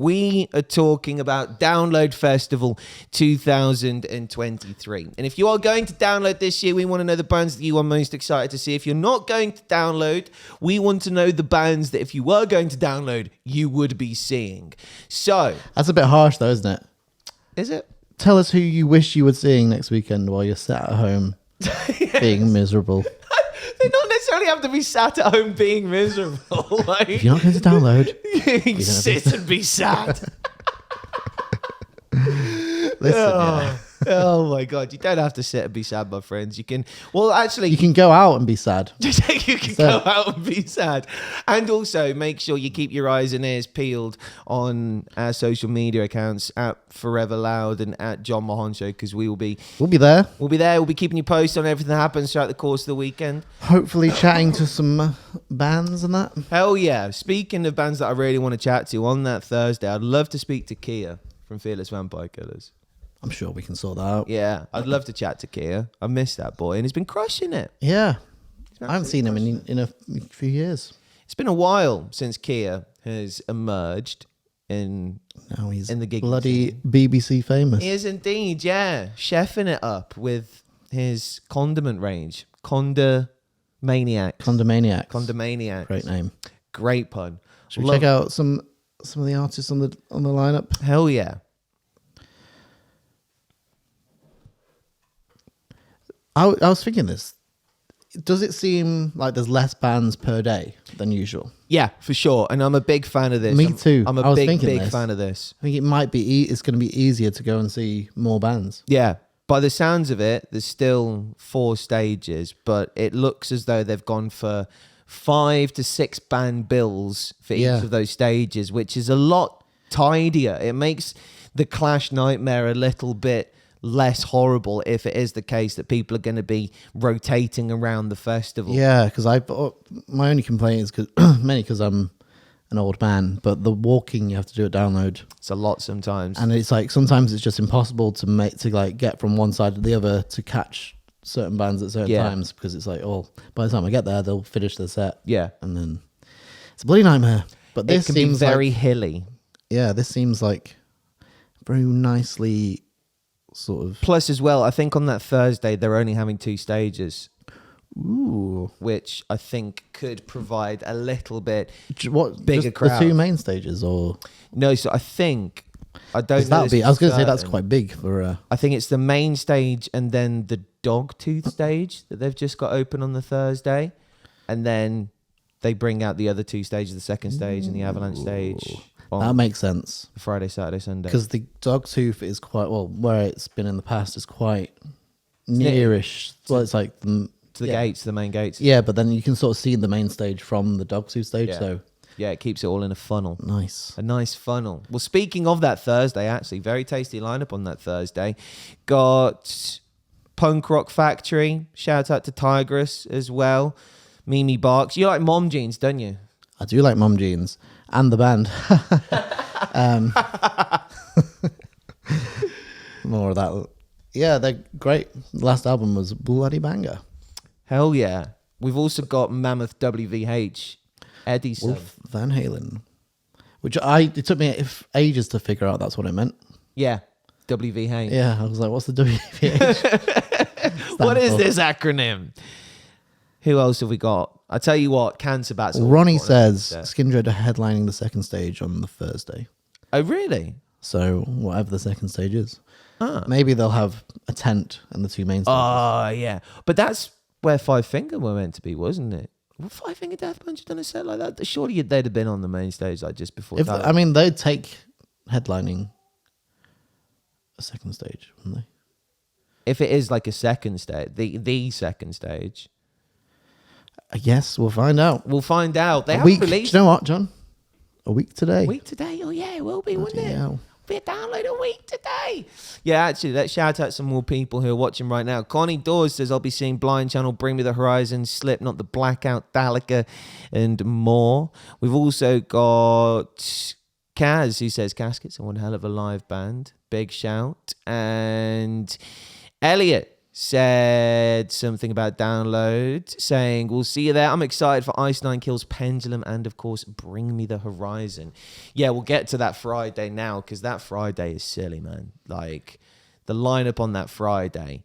We are talking about Download Festival 2023. And if you are going to download this year, we want to know the bands that you are most excited to see. If you're not going to download, we want to know the bands that if you were going to download, you would be seeing. So That's a bit harsh though, isn't it? is it? Tell us who you wish you were seeing next weekend while you're sat at home being miserable. They don't necessarily have to be sat at home being miserable. Like, If you're not going to download, you sit and be sad. listen, yeah. Oh my God. You don't have to sit and be sad, my friends. You can, well, actually, You can go out and be sad. you can go out and be sad. And also make sure you keep your eyes and ears peeled on our social media accounts at Forever Loud and at John Mahon Show, because we'll be there. We'll be keeping you posted on everything that happens throughout the course of the weekend. Hopefully chatting to some bands and that. Hell yeah. Speaking of bands that I really want to chat to on that Thursday, I'd love to speak to Kia from Fearless Vampire Killers. I'm sure we can sort that out. Yeah, I'd love to chat to Kia. I miss that boy, and he's been crushing it. Yeah. I haven't seen him in a few years. It's been a while since Kia has emerged in Now he's in the gig bloody scene. BBC famous. He is indeed, yeah. Chefing it up with his condiment range. Condomaniacs. Condomaniacs. Great name. Great pun. Should we check out some of the artists on the lineup? Hell yeah. I was thinking this. Does it seem like there's less bands per day than usual? Yeah, for sure. And I'm a big fan of this. Me too. I'm I a was big thinking this. fan of this. I think it might be. It's going to be easier to go and see more bands. Yeah. By the sounds of it, there's still 4 stages, but it looks as though they've gone for 5 to 6 band bills for each of those stages, which is a lot tidier. It makes the Clash nightmare a little bit less horrible if it is the case that people are going to be rotating around the festival. Yeah, because my only complaint is because I'm an old man, but the walking you have to do at Download. It's a lot sometimes. And it's like sometimes it's just impossible to get from one side to the other to catch certain bands at certain times, because it's like, oh, by the time I get there, they'll finish their set. Yeah. And then it's a bloody nightmare. But this it can seems be very like, hilly. Yeah, this seems like very nicely sort of. Plus as well, I think on that Thursday, they're only having 2 stages. Ooh. Which I think could provide a little bit What, bigger just crowd. The 2 main stages, or No, so I think I don't know. I was going to say that's quite big for. I think it's the main stage and then the Dogtooth stage that they've just got open on the Thursday, and then they bring out the other 2 stages, the second stage and the Avalanche stage. That makes sense. Friday, Saturday, Sunday. Because the Dogtooth is quite, well, where it's been in the past is quite nearish. Well, it's like to the gates, the main gates. Yeah, but then you can sort of see the main stage from the Dogtooth stage. Yeah. So yeah, it keeps it all in a funnel. Nice. A nice funnel. Well, speaking of that Thursday, actually, very tasty lineup on that Thursday. Got Punk Rock Factory. Shout out to Tigress as well. Mimi Barks. You like Mom Jeans, don't you? I do like Mom Jeans and the band. More of that. Yeah, they're great. The last album was bloody banger. Hell yeah. We've also got Mammoth WVH, Eddie Wolf Van Halen. Which it took me ages to figure out that's what it meant. Yeah, WVH. Yeah, I was like, what's the WVH? What is this acronym? Who else have we got? I tell you what, Cancer Bats. Ronnie says Skindred are headlining the second stage on the Thursday. Oh, really? So whatever the second stage is. Ah. Maybe they'll have a tent and the 2 main stages. Oh, yeah. But that's where Five Finger were meant to be, wasn't it? Well, Five Finger Death Punch had done a set like that. Surely they'd have been on the main stage like just before. I mean, they'd take headlining a second stage, wouldn't they? If it is like a second stage, the second stage. I guess we'll find out. We'll find out. They a haven't week. released. Do you know what, John? A week today. A week today? Oh, yeah, it will be, wouldn't it? Hell. Be a download a week today. Yeah, actually, let's shout out some more people who are watching right now. Connie Dawes says, I'll be seeing Blind Channel, Bring Me the Horizon, Slipknot, The Blackout, Metallica, and more. We've also got Kaz, who says, Caskets are one hell of a live band. Big shout. And Elliot said something about download, saying, we'll see you there. I'm excited for Ice Nine Kills, Pendulum, and of course, Bring Me the Horizon. Yeah, we'll get to that Friday now, because that Friday is silly, man. Like, the lineup on that Friday,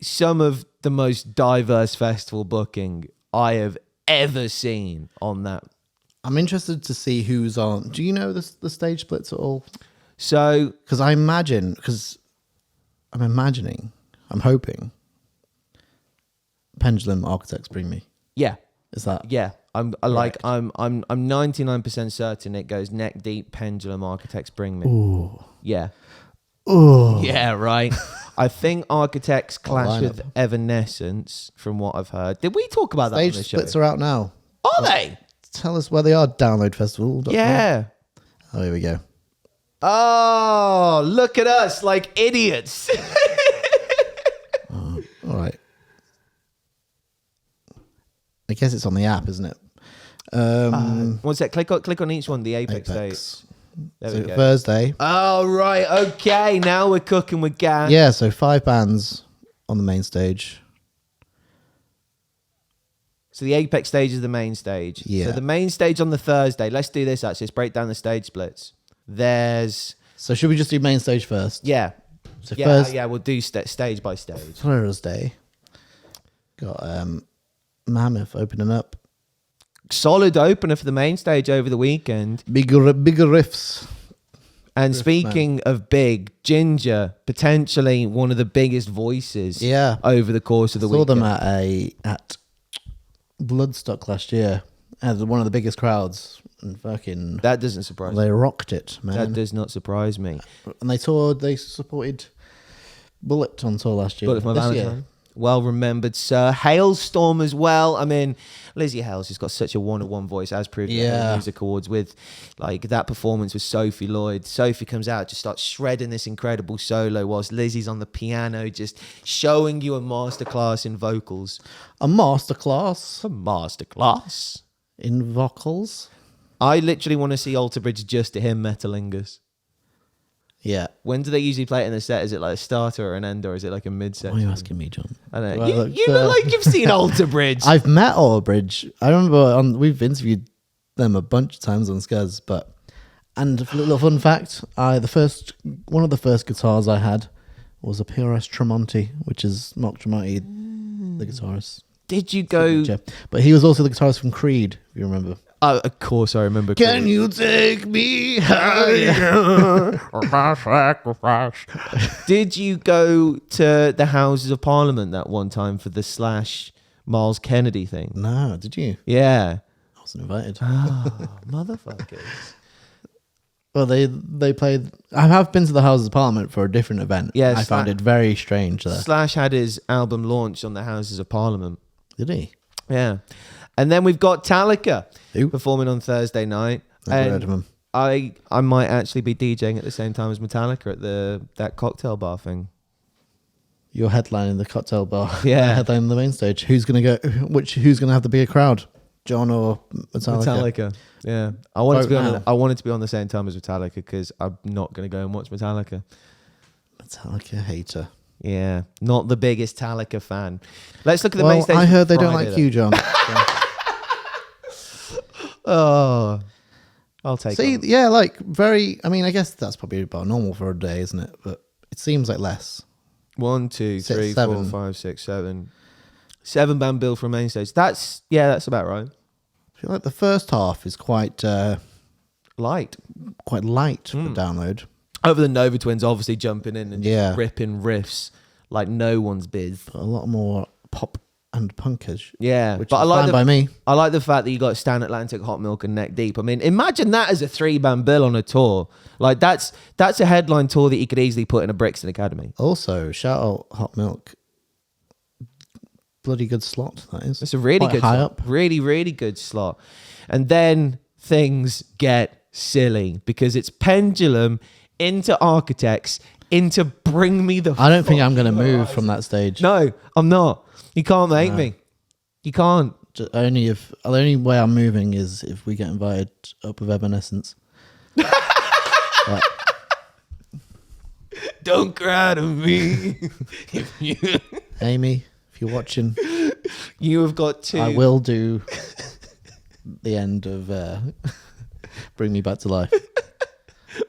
some of the most diverse festival booking I have ever seen on that. I'm interested to see who's on. Do you know the stage splits at all? So, because I'm hoping Pendulum, Architects, Bring Me. yeah. Is that? Yeah. I'm 99% certain it goes Neck Deep, Pendulum, Architects, Bring Me. Ooh. Yeah. Ooh. Yeah, right. I think Architects clash lineup. with Evanescence, from what I've heard. Did we talk about that on Stage the show? splits are out now. Are they? Tell us where they are. Downloadfestival.com. Yeah. Oh, here we go. Oh, look at us like idiots. All right. I guess it's on the app, isn't it? One sec. Click on each one. The Apex dates. There So we go. Thursday. Oh, right. Okay. Now we're cooking with gas. Yeah, so 5 bands on the main stage. So the Apex stage is the main stage. Yeah. So the main stage on the Thursday. Let's do this, actually. Let's break down the stage splits. There's... So should we just do main stage first? Yeah. So Yeah, first, we'll do stage by stage. Thursday. Got Mammoth opening up. Solid opener for the main stage over the weekend. Bigger riffs. And Riff speaking of big, Ginger, potentially one of the biggest voices over the course of the Saw weekend. them at Bloodstock last year. Had one of the biggest crowds. And fucking... That doesn't surprise me. They rocked it, man. That does not surprise me. And they supported Bullet on tour last year. Bullet for my Valentine. Well remembered, sir. Halestorm as well. I mean, Lizzie Hales has got such a one-on-one voice, as proved at the Music Awards with like that performance with Sophie Lloyd. Sophie comes out, just starts shredding this incredible solo whilst Lizzie's on the piano, just showing you a masterclass in vocals. A masterclass? A masterclass. In vocals? I literally want to see Alter Bridge just to hear Metalingus. Yeah. When do they usually play it in the set? Is it like a starter or an end, or is it like a mid-set? Why are you asking me, John? I don't know. You look like you've seen Alter Bridge. I've met Alter Bridge. I remember we've interviewed them a bunch of times on Scuzz, and a little fun fact, one of the first guitars I had was a PRS Tremonti, which is Mark Tremonti, the guitarist. Did you go? But he was also the guitarist from Creed, if you remember. Oh, of course I remember. Can Creed. you take me higher? Did you go to the Houses of Parliament that one time for the Slash Miles Kennedy thing? No, did you? Yeah. I wasn't invited. Oh, motherfuckers. Well, they played... I have been to the Houses of Parliament for a different event. Yeah, I found it very strange there. Slash had his album launch on the Houses of Parliament. Did he? Yeah. And then we've got Metallica Who? performing on Thursday night. Never heard of him. I might actually be DJing at the same time as Metallica at that cocktail bar thing. You're headlining the cocktail bar. Yeah. Headlining the main stage. Who's gonna go? Who's gonna have the bigger crowd? John or Metallica? Metallica. Yeah. I wanted to be on the same time as Metallica because I'm not going to go and watch Metallica. Metallica hater. Yeah. Not the biggest Metallica fan. Let's look at the main Well, stage. I heard they don't Friday, like you, John. Oh. I'll take See, it. yeah, like very. I mean, I guess that's probably about normal for a day, isn't it? But it seems like less. 1, 2, 3, 4, Seven. 5, 6, 7. 7-band bill for a main stage. That's about right. I feel like the first half is quite Light. for download. Over the Nova Twins obviously jumping in and just Yeah. ripping riffs like no one's biz. But a lot more pop and punkage. Yeah. Which But is fine by me. I like the fact that you got Stan Atlantic, Hot Milk and Neck Deep. I mean, imagine that as a 3-band bill on a tour. Like that's a headline tour that you could easily put in a Brixton Academy. Also, shout out Hot Milk. Bloody good slot, that is. It's a really Quite good high slot. up. Really, really good slot. And then things get silly because it's Pendulum into Architects into Bring Me the I don't think I'm going to move from that stage. No, I'm not. You can't make me. You can't. The only way I'm moving is if we get invited up with Evanescence. Don't cry to me. Amy, if you're watching, You have got to. I will do the end of Bring Me Back to Life.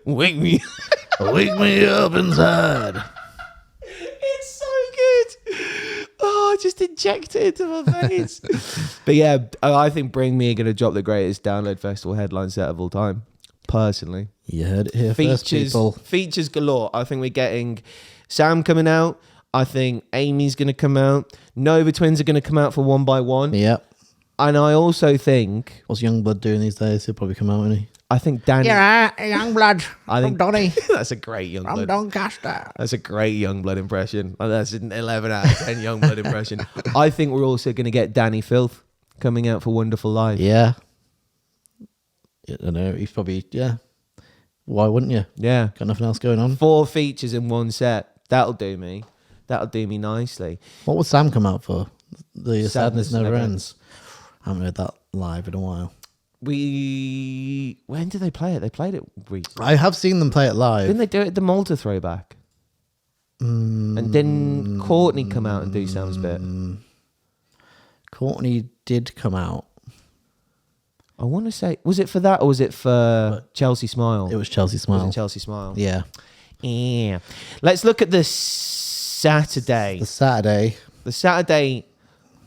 Wake me. Wake me up inside. It's so good. Oh, just inject it into my veins. But yeah, I think Bring Me are going to drop the greatest download festival headline set of all time. Personally. You heard it here first, people. Features galore. I think we're getting Sam coming out. I think Amy's going to come out. Nova Twins are going to come out for One by One. Yep. And I also think... What's Youngblood doing these days? He'll probably come out, won't he? I think Danny... Yeah, Youngblood. I'm Donny. That's a great Youngblood. I'm Doncaster. That's a great Youngblood impression. That's an 11 out of 10 Youngblood impression. I think we're also going to get Danny Filth coming out for Wonderful Life. Yeah. I don't know. He's probably... Yeah. Why wouldn't you? Yeah. Got nothing else going on. 4 features in one set. That'll do me. That'll do me nicely. What would Sam come out for? The Sadness Never Never Ends. I haven't heard that live in a while. When did they play it? They played it recently. I have seen them play it live. Didn't they do it at the Malta throwback? And didn't Courtney come out and do Sam's bit? Courtney did come out. I want to say, was it for that or was it for Chelsea Smile? It was Chelsea Smile. Was it Chelsea Smile? Yeah. Yeah. Let's look at the Saturday. The Saturday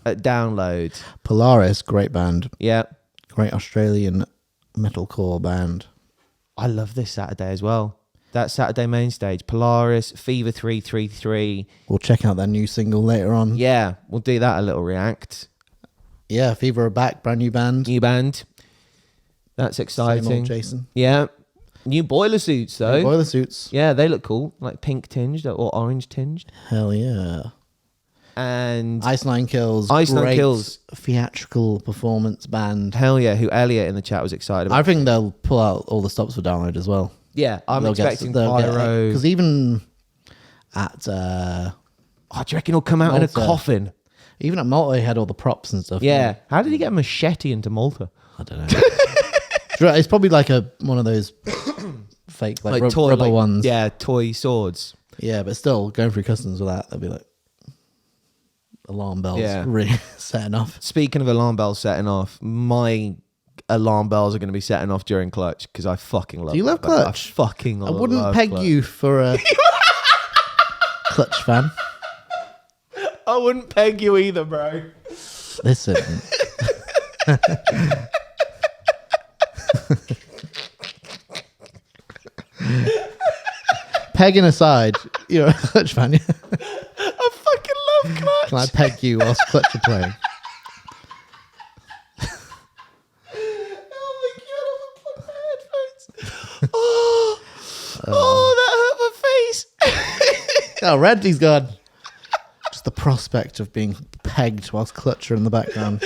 at Download. Polaris, great band. Yeah. Great Australian metalcore band. I love this Saturday as well. That Saturday main stage. Polaris, Fever 333. We'll check out their new single later on. Yeah, we'll do that a little react. Yeah, Fever are back, brand new band. New band. That's exciting. Same old Jason. Yeah. New boiler suits though. New boiler suits. Yeah, they look cool. Like pink tinged or orange tinged. Hell yeah. And Iceland Kills. Iceland great Kills. Theatrical performance band. Hell yeah, who Elliot in the chat was excited about. I think they'll pull out all the stops for Download as well. Yeah, I'm expecting Pyro. Because even at... Oh, do you reckon he'll come out in a Malta. coffin? Even at Malta, he had all the props and stuff. Yeah. How did he get a machete into Malta? I don't know. It's probably like one of those fake like toy, rubber ones. Yeah, toy swords. Yeah, but still going through customs with that, they'll be like alarm bells really setting off. Speaking of alarm bells setting off, my alarm bells are going to be setting off during Clutch because I fucking love. Do you love Clutch? I fucking love. I wouldn't peg Clutch. you for a Clutch fan. I wouldn't peg you either, bro. Listen. Pegging aside, you're a Clutch fan. Yeah? I fucking love Clutch. Can I peg you whilst Clutch are playing? Oh my god, I'm gonna put my headphones. Oh, that hurt my face. Oh, red, he's gone. Just the prospect of being pegged whilst Clutch are in the background.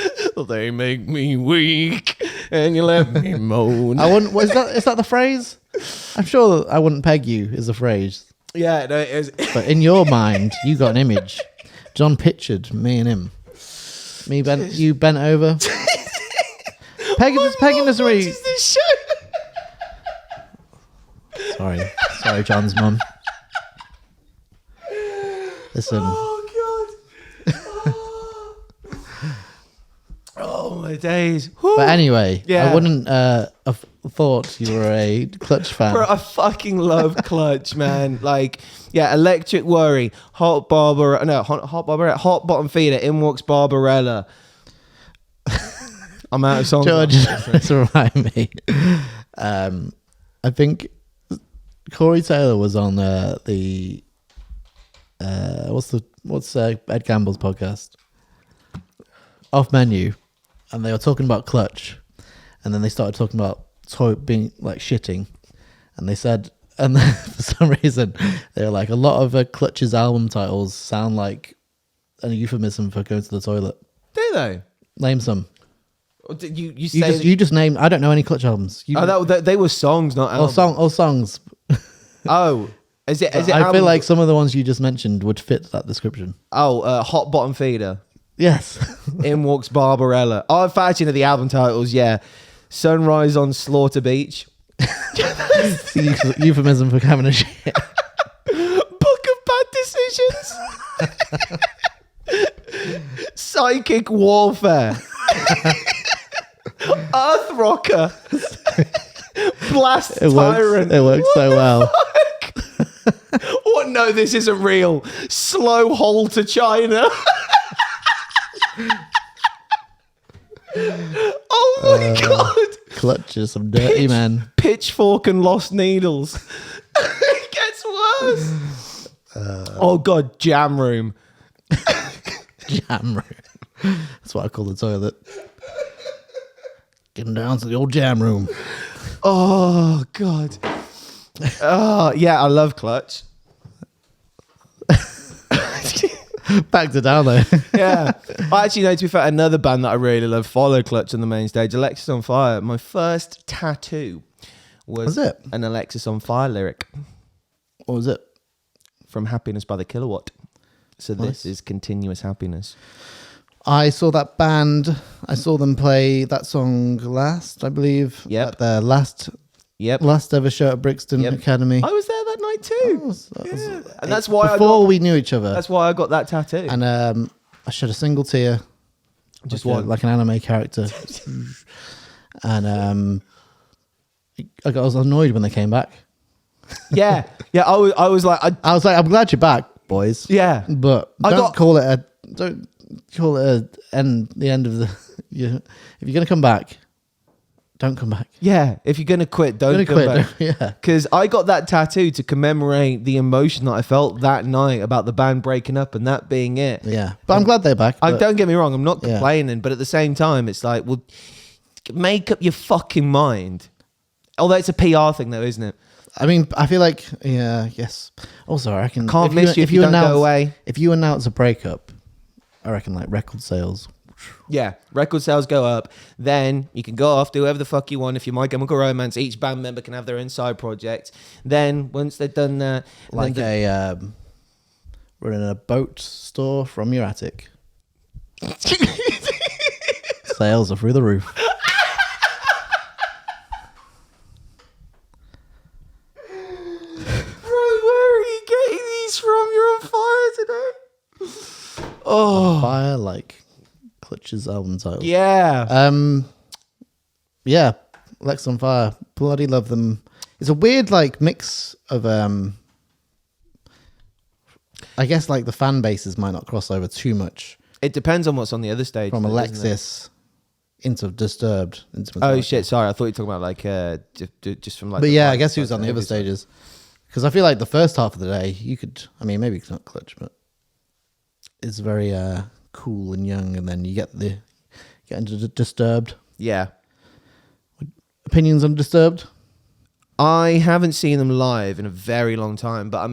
They make me weak, and you let me moan. I wouldn't. Is that the phrase? I'm sure I wouldn't peg you is a phrase. Yeah, no, it is. But in your mind, you got an image. John pictured me and him. You bent over. Pegging us really. This show. Sorry, John's mum. Listen. Oh god. Oh my days. Whew. But anyway, Yeah. I wouldn't have thought you were a Clutch fan. Bro, I fucking love Clutch, man. Like, yeah, Electric Worry, Hot Bottom Feeder, In Walks Barbarella. I'm out of songs. George, let's remind me. I think Corey Taylor was on the what's Ed Campbell's podcast? Off Menu, and they were talking about Clutch, and then they started talking about being like shitting, and they said, and then for some reason they were like, a lot of Clutch's album titles sound like a euphemism for going to the toilet. Do they? Name some. You just named. I don't know any Clutch albums. they were songs, not albums. Songs. Oh, is it? I albums? feel like some of the ones you just mentioned would fit that description. Oh, Hot Bottom Feeder. Yes. In Walks Barbarella. Oh, in fact, the album titles, yeah. Sunrise on Slaughter Beach. Euphemism for having a shit. Psychic warfare. Earth rocker. Blast tyrant. It works so well. What? No, this isn't real. Slow hole to China. Oh my god. Clutches some dirty men. Pitchfork and lost needles. It gets worse. Oh god, jam room. Jam room. That's what I call the toilet. Getting down to the old jam room. Oh god. Oh yeah, I love Clutch. Back to down there. Yeah. I actually know, to be fair, another band that I really love, follow Clutch on the main stage, Alexis on Fire. My first tattoo was it? an Alexis on Fire lyric What was it? from Happiness by the Kilowatt. So Nice. this is Continuous Happiness. I saw that band. I saw them play that song last, I believe. Yep. At their last Yep. ever show at Brixton Yep. Academy. I was there that night too. That was- And that's why before we knew each other. that's why I got that tattoo. And I shed a single tear. Just like one. like an anime character. And I was annoyed when they came back. Yeah. Yeah, I was like I was like, I'm glad you're back, boys. yeah. But don't call it the end of the if you're gonna come back, don't come back. Yeah, if you're gonna quit, don't Gonna come quit, back. yeah. Because I got that tattoo to commemorate the emotion that I felt that night about the band breaking up and that being it. Yeah. But I'm glad they're back. but- Don't get me wrong, I'm not Yeah. complaining, but at the same time, it's like, well, make up your fucking mind. Although it's a PR thing, though, isn't it? I mean, I feel like, yes. Also, I reckon Can't miss you if you don't go away. If you announce a breakup, I reckon like record sales. Yeah, record sales go up. Then you can go off, do whatever the fuck you want. If you're My Chemical Romance, each band member can have their own side project. Then once they've done that, Like running a boat store from your attic. Sales are through the roof. Where are you getting these from? You're on fire today. Oh, Fire like Clutch's album title. yeah. Yeah, Lex on Fire. Bloody love them. It's a weird like mix of I guess like the fan bases might not cross over too much It depends on what's on the other stage. from though, doesn't it? Alexis into Disturbed into Oh Metallica. shit! Sorry, I thought you were talking about like just from like. But the yeah, I live guess he was side on the to other heavy side. stages. Because I feel like the first half of the day, you could, I mean, maybe it's not Clutch, but it's very cool and young. And then you get into Disturbed. Yeah, Opinions on Disturbed? I haven't seen them live in a very long time, but I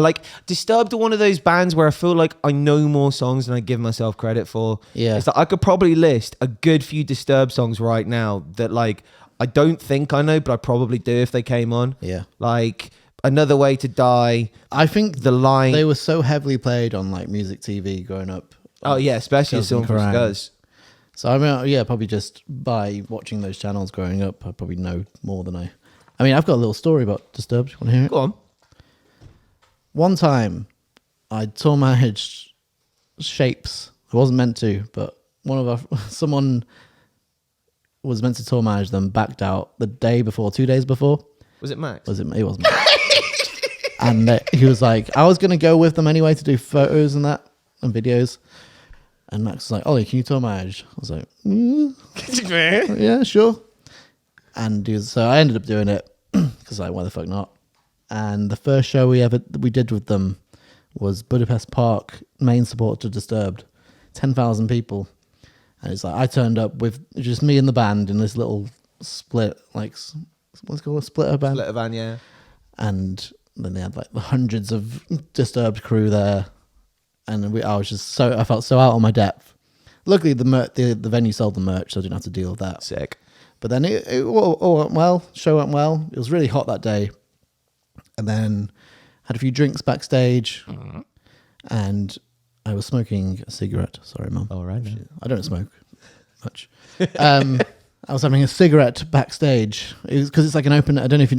like Disturbed are one of those bands where I feel like I know more songs than I give myself credit for. Yeah. It's like I could probably list a good few Disturbed songs right now that like I don't think I know, but I probably do if they came on. Yeah. Like Another Way to Die, I think The Line. they were so heavily played on like music TV growing up. Oh yeah, especially Skulls and Song from Kerrang. Scuzz. So I mean, yeah, probably just by watching those channels growing up, I probably know more than I mean, I've got a little story about Disturbed. You want to hear it? Go on. One time, I tore my shapes. I wasn't meant to, but someone was meant to tour manage them, backed out the day before, 2 days before. Was it Max? It wasn't. And he was like, I was going to go with them anyway to do photos and that and videos. And Max was like, Ollie, can you tour manage? I was like, yeah, sure. And so I ended up doing it because like, why the fuck not? And the first show we did with them was Budapest Park, main support to Disturbed, 10,000 people. And it's like I turned up with just me and the band in this little split, like what's it called, a splitter band. Splitter van, yeah. And then they had like the hundreds of Disturbed crew there, and I felt so out of my depth. Luckily, the venue sold the merch, so I didn't have to deal with that. Sick. But then it all went well. Show went well. It was really hot that day, and then had a few drinks backstage, and I was smoking a cigarette. Sorry, Mum. All right. I don't smoke much. I was having a cigarette backstage. It was because it's like an open. I don't know if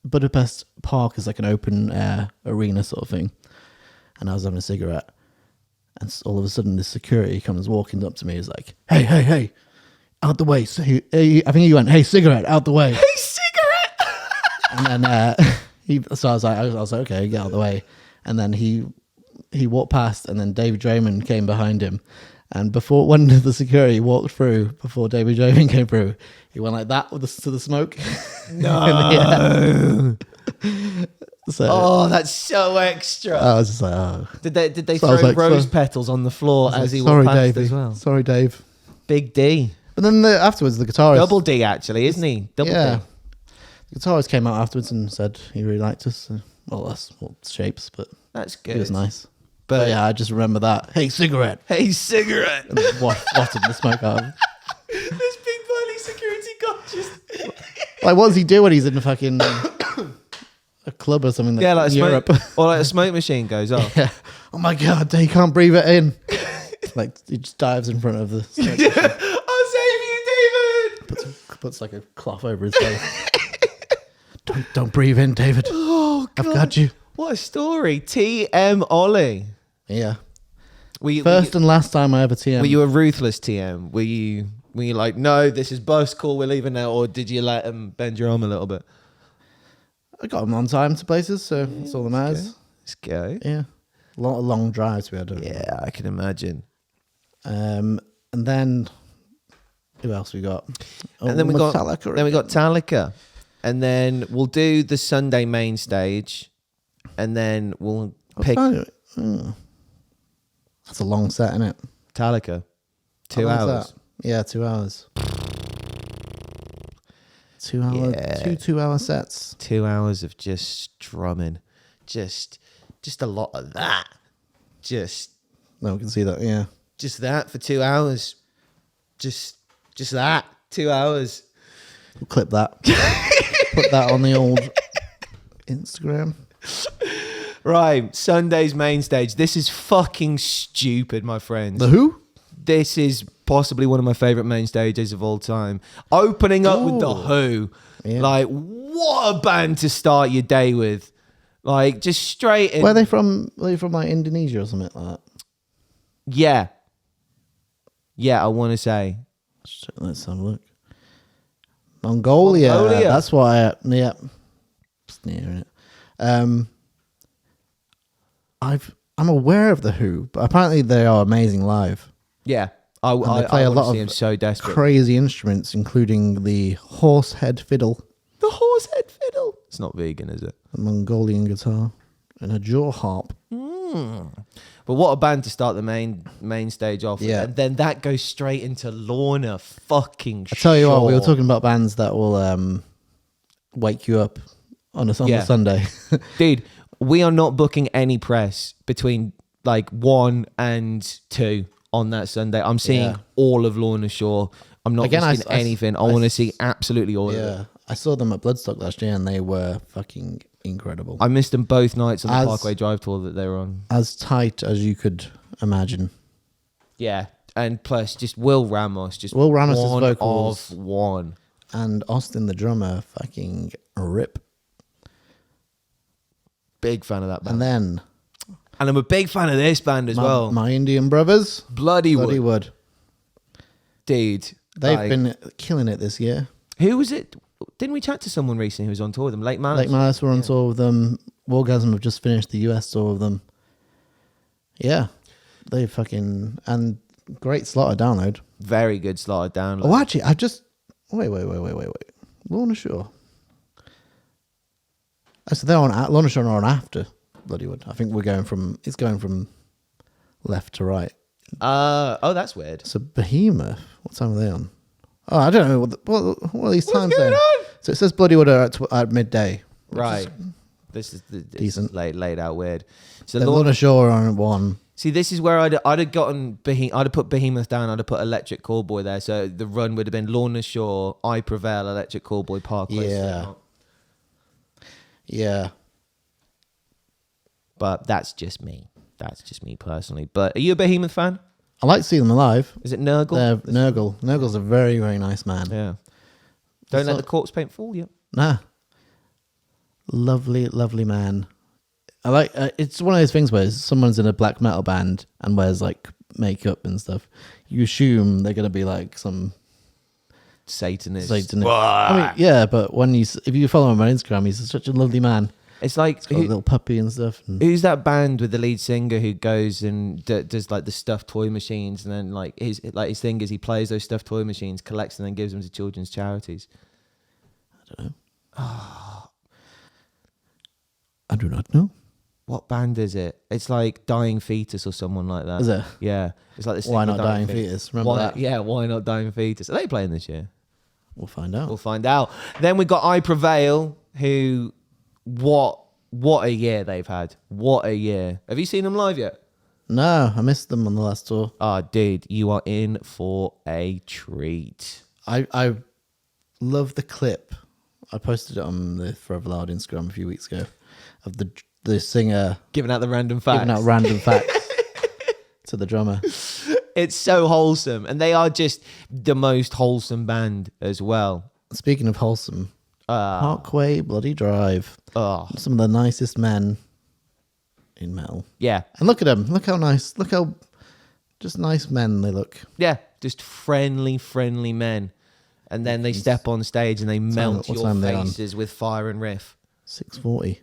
Budapest Park is like an open air arena sort of thing, and I was having a cigarette, And all of a sudden, the security comes walking up to me. He's like, "Hey, hey, hey, out the way!" So I think he went, "Hey, cigarette, out the way!" Hey, cigarette. And then so I was like, "Okay, get out the way." And then he walked past, and then David Draymond came behind him. And when the security walked through, before David Draymond came through, he went like that to the smoke. No. So Oh, that's so extra. I was just like, "Oh." Did they So I was throw like, rose so- petals on the floor as he Sorry, walked past Dave. as well? Sorry, Dave. Big D. But then afterwards, the guitarist. Double D, actually, isn't he? Double Yeah. D. The guitarist came out afterwards and said he really liked us. Well, that's shapes, but That's it good. was nice. But But yeah, I just remember that. "Hey, cigarette!" hey, cigarette. And wafted the smoke out of him. This big burly security guard just... Like, what does he do when he's in fucking a club or something? Yeah, like a in Europe. smoke, or like a smoke machine goes off. Yeah. Oh my god, he can't breathe it in. Like, he just dives in front of the smoke machine, I'll save you, David. puts like a cloth over his face. Don't breathe in, David. Oh, God. I've got you. What a story. TM Ollie. Yeah. Were First and last time I ever TM. were you a ruthless TM? Were you like, no, this is bus, cool, we're leaving now? Or did you let him bend your arm a little bit? I got him on time to places, so that's all that matters. Let's go. Yeah. A lot of long drives we had. Yeah, I can imagine. And then who else we got? Oh, And then we got Metallica. Metallica. And then we'll do the Sunday main stage. And then we'll pick That's a long set, isn't it? Metallica. 2 How long is hours. that? Yeah, 2 hours. 2 hour, Yeah. 2 hour sets. 2 hours of just strumming. Just a lot of that. Just No, we can see that. Yeah. that for 2 hours. Just that. 2 hours. We'll clip that. Put that on the old Instagram. Right, Sunday's main stage. This is fucking stupid, my friends. The who? This is possibly one of my favorite main stages of all time. Opening up with the Ooh. Who. Yeah. Like, what a band to start your day with. Like, just straight in. Where are they from? Are they from like Indonesia or something like that? Yeah. Yeah, I want to say. Let's have a look. Mongolia. Mongolia. That's why. Yeah. It's near it. I'm aware of the Who, but apparently they are amazing live. Yeah. They I play a wanna lot see of him so desperate. crazy instruments, including the horsehead fiddle, The horsehead fiddle. It's not vegan, is it? a Mongolian guitar, and a jaw harp. But what a band to start the main stage off with. Yeah. And then that goes straight into Lorna fucking I tell you what, we were Shaw. talking about bands that will wake you up on a Yeah. Sunday. Dude, we are not booking any press between like 1 and 2 on that Sunday. I'm seeing Yeah. all of Lorna Shore. I'm not Again, missing anything. I want to see absolutely all of it. Yeah, I saw them at Bloodstock last year, and they were fucking incredible. I missed them both nights on the As- Parkway Drive tour that they were on. As tight as you could imagine. Yeah. And plus, just Will Ramos. Just Will Ramos' one vocals. of one. And Austin, the drummer, fucking rip. Big fan of that band. And then And I'm a big fan of this band as well. my Indian brothers, Bloody Wood. Wood. Dude. They've like, been killing it this year. Who was it? Didn't we chat to someone recently who was on tour with them? Lake Malice? Lake Malice were on tour with them. Wargasm have just finished the US tour with them. Yeah. They fucking... And great slot to download. Very good slotted download. Oh, actually, I've just... Wait. Lorna Shore. So they're on... Lorna Shore are on after Bloodywood. I think we're going from... It's going from left to right. Oh, that's weird. So Behemoth, what time are they on? Oh, I don't know. What are these times going saying? on? So it says Bloodywood are at midday. Right. This is Decent. laid out weird. So Then Lorna, Lorna Shore are on at 1. see, this is where I'd have gotten I'd have put Behemoth down. I'd have put Electric Callboy there. So the run would have been Lorna Shore, I Prevail, Electric Callboy, Parkway. Yeah. Yeah. But that's just me. That's just me personally. But are you a Behemoth fan? I like to see them alive. Is it Nurgle? Nurgle. Nurgle's a very, very nice man. Yeah. Don't let the corpse paint fool you. Nah. Lovely, lovely man. I like it's one of those things where someone's in a black metal band and wears like makeup and stuff. You assume they're gonna be like some Satanist. I mean, yeah, but if you follow him on Instagram, he's such a lovely man. It's like He's got a little puppy and stuff. And who's that band with the lead singer who goes and does like the stuffed toy machines, and then like his thing is he plays those stuffed toy machines, collects and then gives them to children's charities. I don't know. I do not know. What band is it? It's like Dying Fetus or someone like that. Is it? Yeah. It's like this. Why thing Not with Dying Fetus? Remember that? Yeah, Why Not Dying Fetus? Are they playing this year? We'll find out. We'll find out. Then we got I Prevail, who what a year they've had. What a year. Have you seen them live yet? No, I missed them on the last tour. Oh, dude, you are in for a treat. I love the clip. I posted it on the Forever Loud Instagram a few weeks ago of the singer Giving out the random facts. giving out random facts to the drummer. It's so wholesome. And they are just the most wholesome band as well. Speaking of wholesome, Parkway Bloody Drive. Oh, Some of the nicest men in metal. yeah. And look at them. Look how nice. Look how just nice men they look. Yeah, just friendly men. And then they step on stage and they melt what your time they on? faces with fire and riff. 6:40.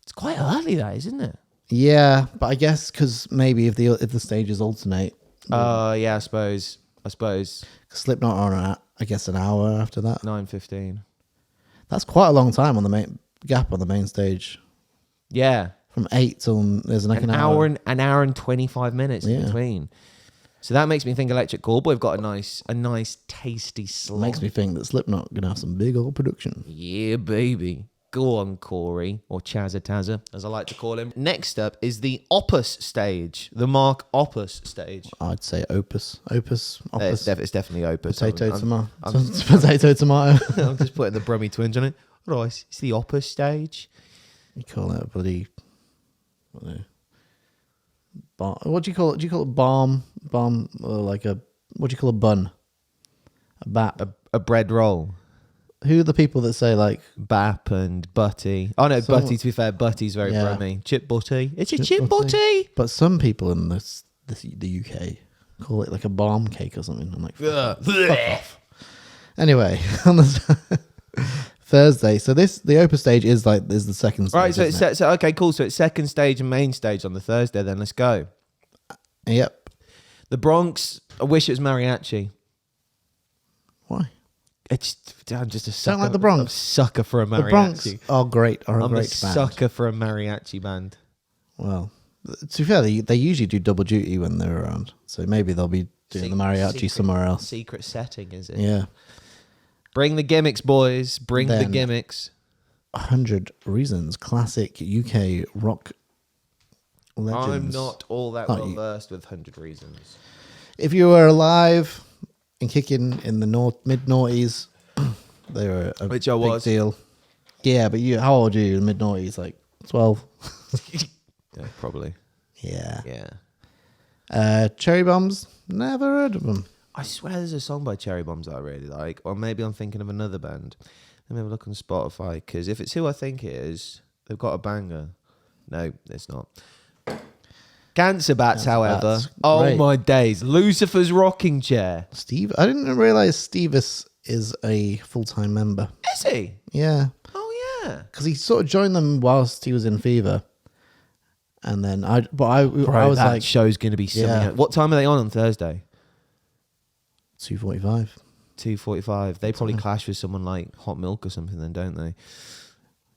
It's quite early, that, isn't it? Yeah, but I guess because maybe if the stages alternate, Oh, yeah, I suppose. Slipknot are on, I guess, an hour after that. 9:15. That's quite a long time on the main gap on the main stage. Yeah. From 8 till there's like an hour. An hour and 25 minutes in between. So that makes me think Electric Callboy have got a nice tasty slot. Makes me think that Slipknot gonna have some big old production. Yeah, baby. Go on, Corey, or Chazza Tazza, as I like to call him. Next up is the Opus stage, the Mark Opus stage. I'd say Opus. Opus. It's definitely Opus. Potato tomato. Potato tomato. I'm just putting the Brummy twins on it. Right, it's the Opus stage. You call that a bloody... What do you call it? Do you call it balm? Balm, or like a... What do you call a bun? A bap. A bread roll. Who are the people that say like... Bap and Butty. Oh no, Butty, to be fair. Butty's very Brummy. Chip Butty. It's a Chip Butty. But some people in the UK call it like a balm cake or something. I'm like, fuck off. Anyway, on the Thursday. So the Opus stage is the second stage. Right, so okay, cool. So it's second stage and main stage on the Thursday. Then let's go. Yep. The Bronx. I wish it was mariachi. Why? I'm just a sucker. Don't like the Bronx? I'm a sucker for a mariachi. The Bronx are great. I'm a band. sucker for a mariachi band. Well, to be fair, they usually do double duty when they're around. So maybe they'll be doing the mariachi somewhere else. Secret setting, is it? Yeah. Bring the gimmicks, boys. Bring the gimmicks. 100 Reasons, classic UK rock legends. I'm not all that well versed with 100 Reasons. If you were alive and kicking in the mid-noughties, they were a Which I big was. deal. Yeah, but how old are you in the mid-noughties? Like 12? Yeah, probably. Yeah. Yeah. Cherry Bombs, never heard of them. I swear there's a song by Cherry Bombs that I really like. Or maybe I'm thinking of another band. Let me have a look on Spotify, because if it's who I think it is, they've got a banger. No, it's not. Cancer Bats, however. Oh great. my days. Lucifer's Rocking Chair. Steve, I didn't realise Stevis is a full-time member. Is he? Yeah. Oh, yeah. Because he sort of joined them whilst he was in Fever. And then I was that like, show's going to be something. Yeah. What time are they on Thursday? 2:45. 2:45. They probably clash with someone like Hot Milk or something then, don't they?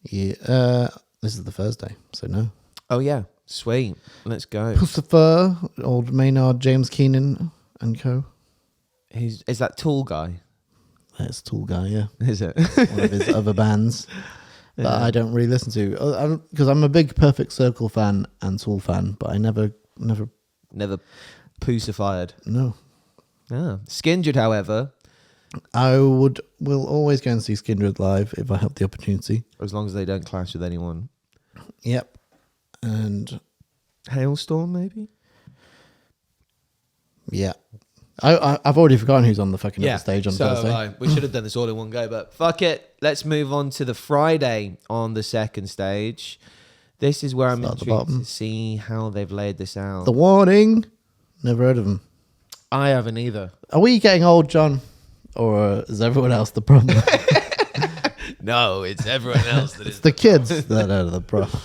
Yeah. This is the Thursday, so no. Oh, yeah. Sweet. Let's go. Pussifer, old Maynard, James Keenan and co. Is that Tool guy? That's Tool Guy, yeah. Is it? One of his other bands that I don't really listen to. Because I'm a big Perfect Circle fan and Tool fan, but I never... Never pussified. No. Ah. Skindred, however, I will always go and see Skindred live if I have the opportunity. as long as they don't clash with anyone. Yep. And Halestorm, maybe? yeah. I've already forgotten who's on the fucking other stage on Thursday. We should have done this all in one go, but fuck it. Let's move on to the Friday on the second stage. This is where I'm Start at the intrigued bottom. to see how they've laid this out. The Warning. Never heard of them. I haven't either. Are we getting old, John? Or is everyone else the problem? No, it's everyone else that It's the kids that are the problem.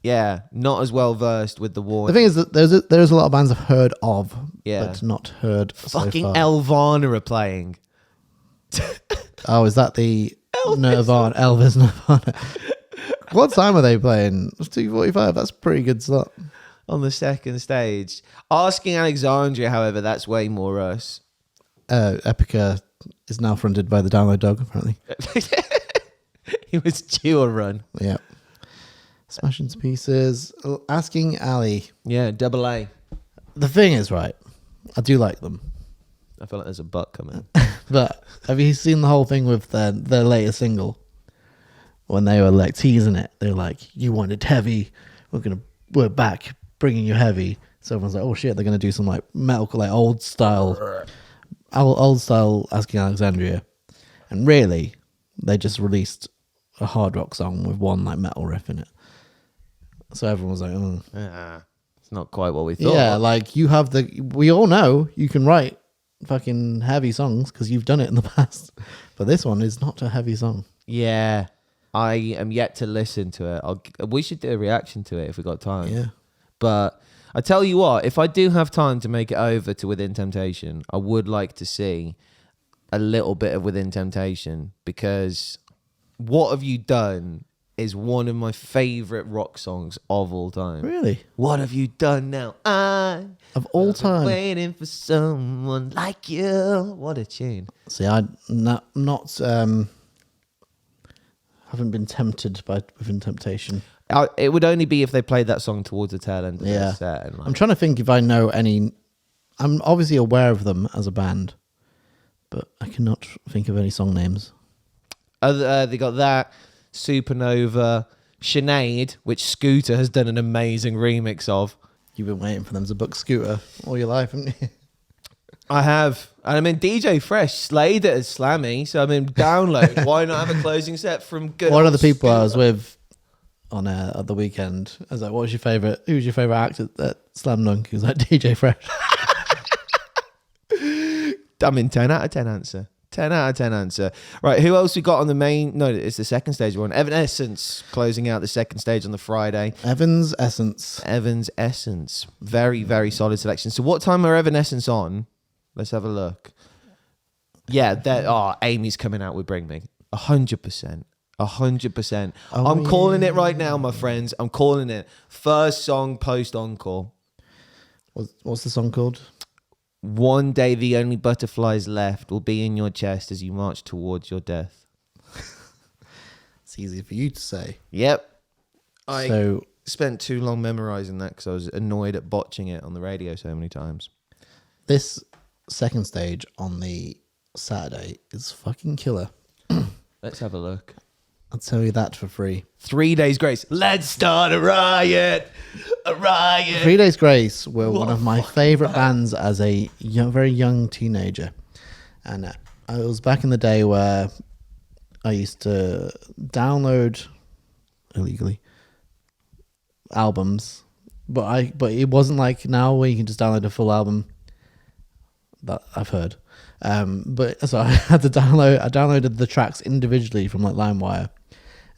Yeah, not as well versed with the war. The thing is that there's a lot of bands I've heard of, Yeah. but not heard Fucking so far. Elvana are playing. Oh, is that the Nirvana? Elvis Nirvana. What time are they playing? It's 2:45. That's a pretty good slot. On the second stage. Asking Alexandria, however, that's way more us. Epica is now fronted by the Download Dog, apparently. He was due a run. Yeah. Smashing to Pieces. Asking Ali. Yeah, double A. The thing is, right, I do like them. I feel like there's a butt coming. But have you seen the whole thing with their latest single? When they were like teasing it, they were like, "You wanted heavy, we're back, bringing you heavy." So everyone's like, "Oh shit, they're gonna do some like metal, like old style Asking Alexandria," and really, they just released a hard rock song with one like metal riff in it. So everyone was like, "Oh, It's not quite what we thought. yeah." Like we all know you can write fucking heavy songs because you've done it in the past, but this one is not a heavy song. Yeah. I am yet to listen to it. We should do a reaction to it if we got time. Yeah. But I tell you what, if I do have time to make it over to Within Temptation, I would like to see a little bit of Within Temptation, because What Have You Done is one of my favourite rock songs of all time. Really? What have you done now? Of all time. Waiting for someone like you. What a tune. See, I haven't been tempted by Within Temptation. It would only be if they played that song towards the tail end of Yeah. the set. And I'm trying to think if I know any. I'm obviously aware of them as a band, but I cannot think of any song names. They got that, Supernova, Sinead, which Scooter has done an amazing remix of. You've been waiting for them to book Scooter all your life, haven't you? I have. And I mean, DJ Fresh slayed it as Slammy, so I mean, download. Why not have a closing set from good One of old the people I was Scooter? with on at the weekend, I was like, "What was your favorite? Who was your favorite actor at Slam Dunk?" He was like, "DJ Fresh." I mean, 10 out of 10 answer. 10 out of 10 answer. Right, who else we got on the main? No, it's the second stage one. Evanescence closing out the second stage on the Friday. Evanescence. Very, very solid selection. So what time are Evanescence on? Let's have a look. Yeah, Amy's coming out with Bring Me. 100%. 100%. I'm calling it right now, my friends. I'm calling it. First song post-encore. What's the song called? One day the only butterflies left will be in your chest as you march towards your death. It's easy for you to say. Yep. I So spent too long memorizing that because I was annoyed at botching it on the radio so many times. this second stage on the Saturday is fucking killer. Let's have a look. I'll tell you that for free. 3 Days Grace. Let's start a riot. A riot. 3 Days Grace were one of my favourite bands as a very young teenager. And it was back in the day where I used to download illegally albums. But it wasn't like now where you can just download a full album. That I've heard. But so I had to I downloaded the tracks individually from like LimeWire,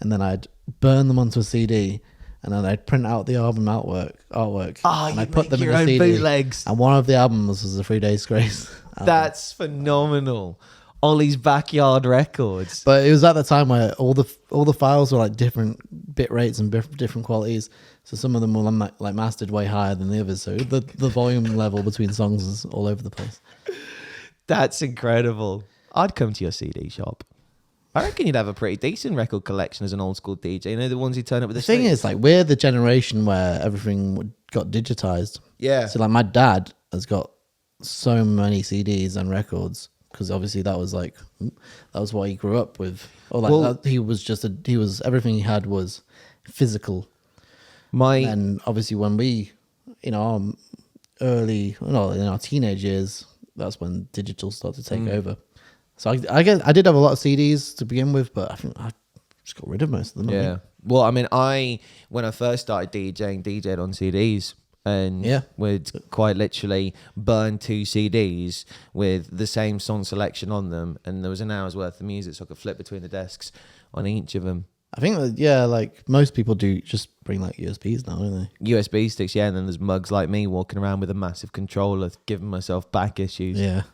and then I'd burn them onto a CD, and then I'd print out the album artwork, and I'd put them in your a own CD. bootlegs. And one of the albums was the 3 Days Grace album. That's phenomenal. Ollie's Backyard Records. But it was at the time where all the files were like different bit rates and different qualities. So some of them were like mastered way higher than the others. So the volume level between songs is all over the place. That's incredible. I'd come to your CD shop. I reckon you'd have a pretty decent record collection as an old school DJ. You know, the ones who turn up with The thing sleeves? is, like, we're the generation where everything got digitized. Yeah. So, like, my dad has got so many CDs and records because obviously that was what he grew up with. Or like he was everything he had was physical. And obviously when we, in our teenage years, that's when digital started to take over. So I guess I did have a lot of CDs to begin with, but I think Just got rid of most of them. Yeah. Well, I mean, when I first started DJed on CDs. And would quite literally burn 2 CDs with the same song selection on them, and there was an hour's worth of music, so I could flip between the desks on each of them. I think that, like most people do, just bring like USBs now, don't they? USB sticks, yeah. And then there's mugs like me walking around with a massive controller, giving myself back issues. Yeah.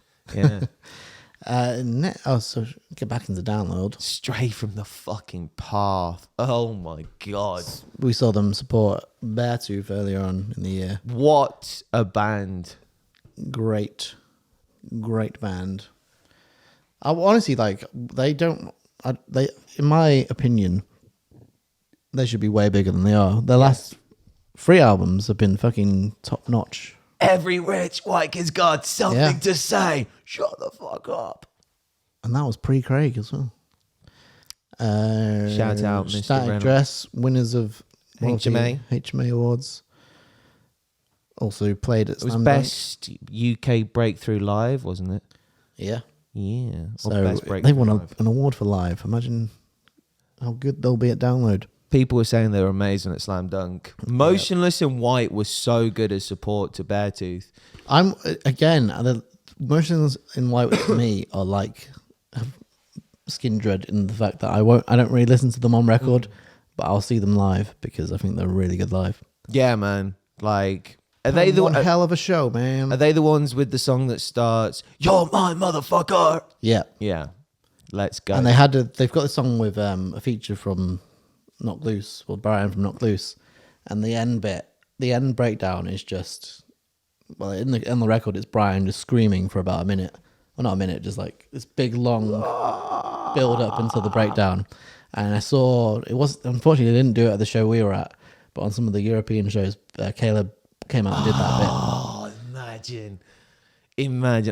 So get back into download. Stray from the fucking path. Oh my god. We saw them support Beartooth earlier on in the year. What a band. Great band. I honestly like in my opinion, they should be way bigger than they are. Their last 3 albums have been fucking top notch. Every rich white kid's got something to say. Shut the fuck up. And that was pre-Craig as well. Shout out, Mr. Static Reynolds. Dress, winners of HMA Awards. Also played at It was Slam best UK breakthrough live, wasn't it? Yeah. Yeah. So best they breakthrough won live. an award for live. Imagine how good they'll be at download. People were saying they were amazing at Slam Dunk. Motionless in White was so good as support to Beartooth. The Motionless in White to me are like skin dread in the fact that I don't really listen to them on record, but I'll see them live because I think they're really good live. Yeah, man. Like, are they the one hell of a show, man? Are they the ones with the song that starts "You're my motherfucker"? Yeah. Yeah. Let's go. And they've got a song with a feature from Knock Loose, or Brian from Knock Loose, and the end breakdown is just, well, in the record it's Brian just screaming for about a minute. Well, not a minute, just like this big long build up until the breakdown. And I saw unfortunately they didn't do it at the show we were at, but on some of the European shows, Caleb came out and did that bit. Oh, imagine.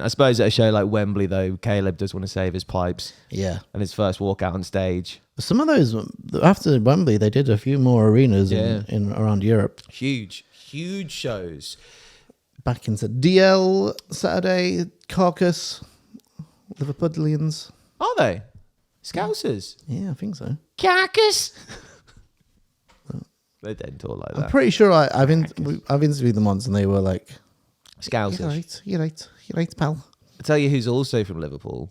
I suppose at a show like Wembley though, Caleb does want to save his pipes. Yeah. And his first walk out on stage. Some of those after Wembley, they did a few more arenas in around Europe. Huge shows. Back into DL Saturday, Carcass, Liverpudlians. Are they? Scousers? Yeah, I think so. Carcass? They don't talk like that. I'm pretty sure I've interviewed them once and they were like, Scousers. You're right, pal. I tell you who's also from Liverpool.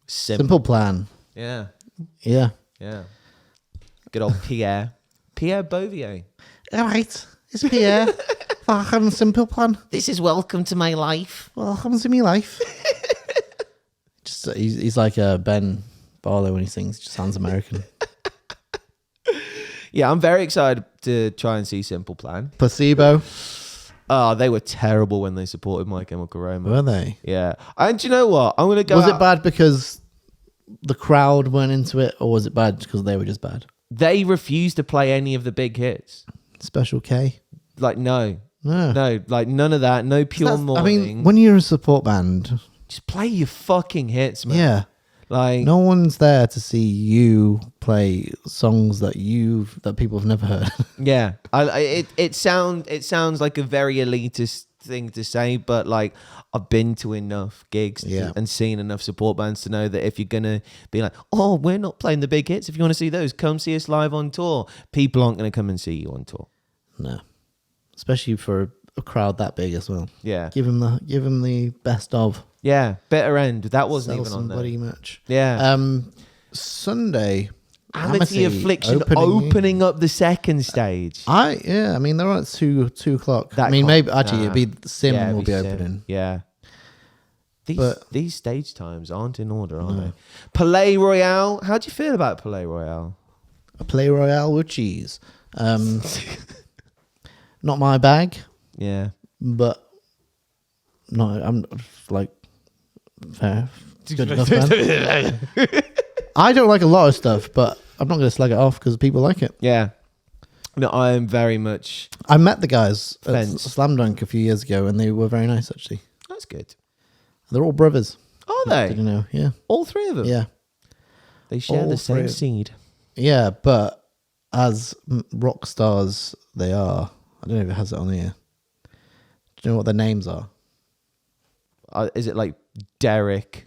Simple Plan. Yeah. Yeah. Yeah. Good old Pierre. Pierre Bouvier. All right, it's Pierre. Welcome, Simple Plan. This is Welcome to My Life. Welcome to me life. Just he's like Ben Barlow when he sings. Just sounds American. Yeah, I'm very excited to try and see Simple Plan. Placebo. Oh, they were terrible when they supported My Chemical Romance. Were they? Yeah. And do you know what? I'm going to go Was out. it bad because the crowd weren't into it, or was it bad because they were just bad? They refused to play any of the big hits. Special K? Like, no. Yeah. No, like none of that. No Pure Morning. I mean, when you're a support band... Just play your fucking hits, man. Yeah. Like, no one's there to see you play songs that people have never heard. Yeah, it sounds like a very elitist thing to say, but like I've been to enough gigs and seen enough support bands to know that if you're gonna be like, oh, we're not playing the big hits, if you want to see those, come see us live on tour. People aren't gonna come and see you on tour. No, especially for a crowd that big as well. Yeah, give them the best of. Yeah, Bitter End. That wasn't Sell even on there. Bloody much. Yeah. Sunday. Amity Affliction opening up the second stage. I mean they're on at 2 o'clock. Maybe it'd be Sim will be opening. Yeah. These stage times aren't in order, are they? Palais Royale. How do you feel about Palais Royale? A Palais Royale with cheese. Not my bag. Yeah. But no, I'm like fair. It's good enough, man. I don't like a lot of stuff, but I'm not going to slag it off because people like it. Yeah. No, I am very much... I met the guys at Fence. Slam Dunk a few years ago, and they were very nice, actually. That's good. They're all brothers. Are they? Did you know? Yeah. All three of them? Yeah. They share All the three. same seed. Yeah, but as rock stars they are, I don't know if it has it on here. Do you know what their names are? Is it like Derek,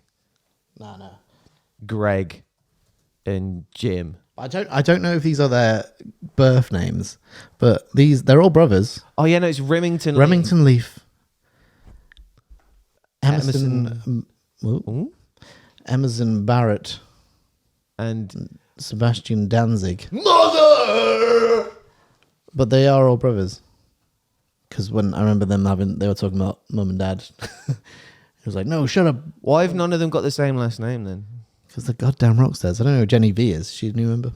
No. Greg, and Jim? I don't know if these are their birth names, but they're all brothers. Oh yeah, no, it's Remington. Remington Leaf. Emerson. Emerson Barrett And Sebastian Danzig. Mother. But they are all brothers. Because when I remember they were talking about mum and dad. He was like, no, shut up. Why have none of them got the same last name then? Because they're goddamn rock stars. I don't know who Jenny V is. She's a new member.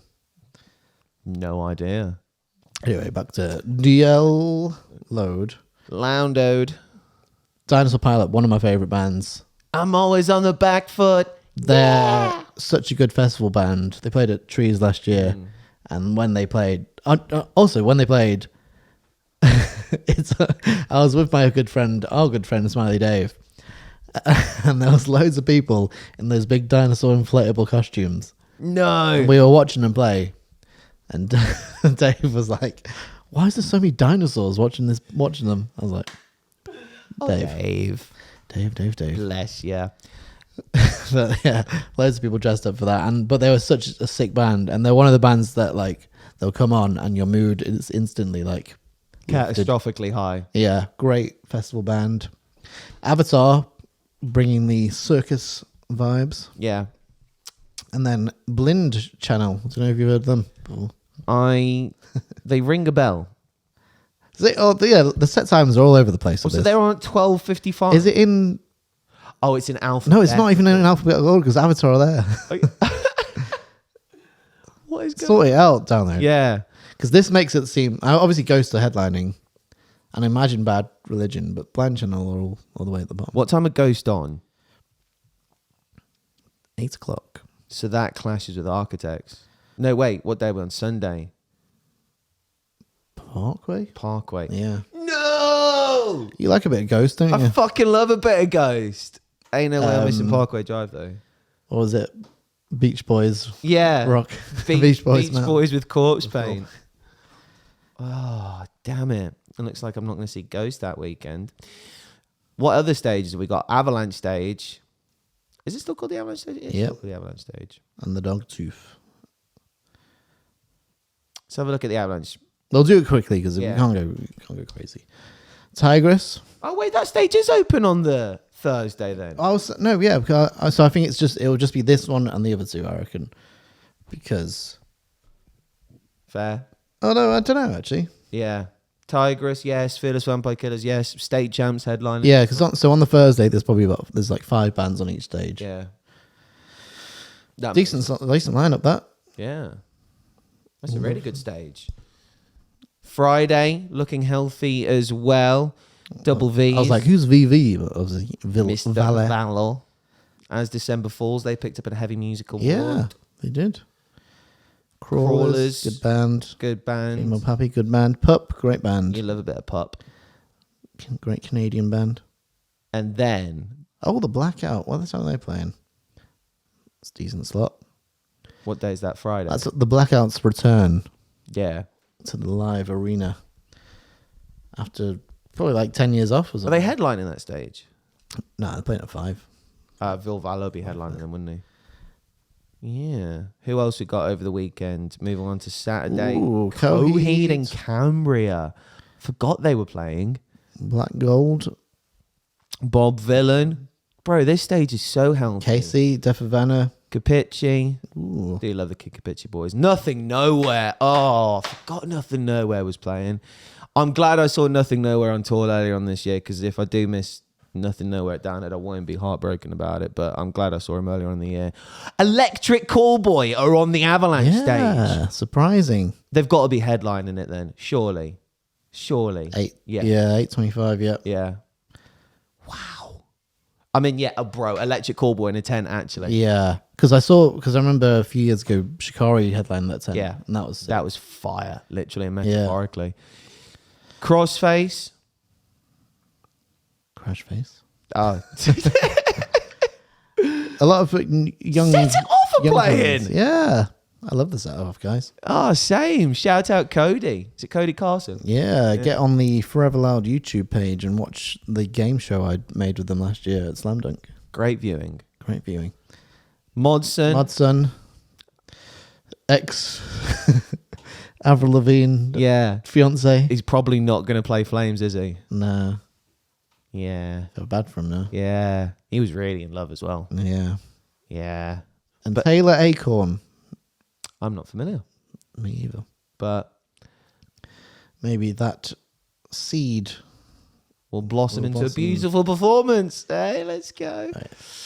No idea. Anyway, back to DL Load. Loundoed. Dinosaur Pilot, one of my favourite bands. I'm always on the back foot. They're such a good festival band. They played at Trees last year. And when they played... I was with our good friend Smiley Dave. And there was loads of people in those big dinosaur inflatable costumes. No. And we were watching them play. And Dave was like, why is there so many dinosaurs watching them? I was like, Dave. Bless ya. But yeah, loads of people dressed up for that. But they were such a sick band. And they're one of the bands that like, they'll come on and your mood is instantly like... Catastrophically high. Yeah, great festival band. Avatar, bringing the circus vibes. Yeah. And then Blind Channel. I don't know if you've heard of them. They ring a bell. The set times are all over the place. So they're on 12:55. Is it in... Oh, it's in alphabet. No, it's not even in alphabetical order because Avatar are there. What is going on? Sort it out down there. Yeah. Because this makes it seem... Obviously, Ghost are headlining. And Imagine Bad Religion. But Blind Channel are all the way at the bottom. What time are Ghost on? 8 o'clock. So that clashes with Architects. No, wait. What day are we on? Sunday. Parkway? Yeah. No! You like a bit of Ghost, don't you? I fucking love a bit of Ghost. Ain't no way I'm missing Parkway Drive, though. Or was it Beach Boys? Yeah. Rock. Beach Boys with corpse paint. Oh, damn it. It looks like I'm not going to see Ghost that weekend. What other stages have we got? Avalanche Stage. Is it still called the Avalanche Stage? It's still called the Avalanche Stage. And the Dogtooth. Let's have a look at the Avalanche. They'll do it quickly because we can't go crazy. Tigress. Oh, wait, that stage is open on the Thursday then. No, yeah. So I think it'll just be this one and the other two, I reckon. Because... Fair. Oh, no, I don't know, actually. Yeah. Tigress, yes. Fearless Vampire Killers, yes. State Champs headline. Yeah, because on the Thursday, there's like 5 bands on each stage. Yeah. Decent lineup, that. Yeah. That's a really good stage. Friday, looking healthy as well. Double V. I was like, who's VV? Obviously, Mr. Valor. Valor. As December falls, they picked up a heavy musical award. Yeah, they did. Crawlers, good band. Good band. Emo Pappy, good band. Pup, great band. You love a bit of Pup. Great Canadian band. And then... Oh, the Blackout. What song are they playing? It's a decent slot. What day is that? Friday? That's the Blackout's return. Yeah. To the live arena. After probably like 10 years off or something. Are they headlining that stage? No, they're playing at 5. Vil Valor be headlining them, wouldn't he? Yeah. Who else we got over the weekend? Moving on to Saturday. Ooh, Coheed and Cambria. Forgot they were playing. Black Gold. Bob Villain. Bro, this stage is so healthy. Casey, Death Havana. Capici. Ooh. Do love the Capici boys. Nothing Nowhere. Oh, I forgot Nothing Nowhere was playing. I'm glad I saw Nothing Nowhere on tour earlier on this year, because if I do miss Nothing Nowhere down it, I won't be heartbroken about it, but I'm glad I saw him earlier in the year. Electric Callboy are on the Avalanche stage. Surprising. They've got to be headlining it then, surely. 8. Yeah, 8:25, yeah. Yeah. Wow. I mean, yeah, bro, Electric Callboy in a tent, actually. Yeah, because I remember a few years ago, Shikari headlined that tent. Yeah. And that was sick. That was fire, literally and metaphorically. Crossface. Crash Face. Oh. A lot of young... Set it off are playing. Fans. Yeah. I love the set off, guys. Oh, same. Shout out Cody. Is it Cody Carson? Yeah, get on the Forever Loud YouTube page and watch the game show I made with them last year at Slam Dunk. Great viewing. Great viewing. Modson. ex Avril Lavigne Yeah. fiance. He's probably not going to play Flames, is he? No, Yeah. feel bad for him now. Yeah. He was really in love as well. Yeah. Yeah. And But- Taylor Acorn. I'm not familiar. Me either. But Maybe that seed. will blossom Will into blossom. a beautiful performance. Hey, let's go.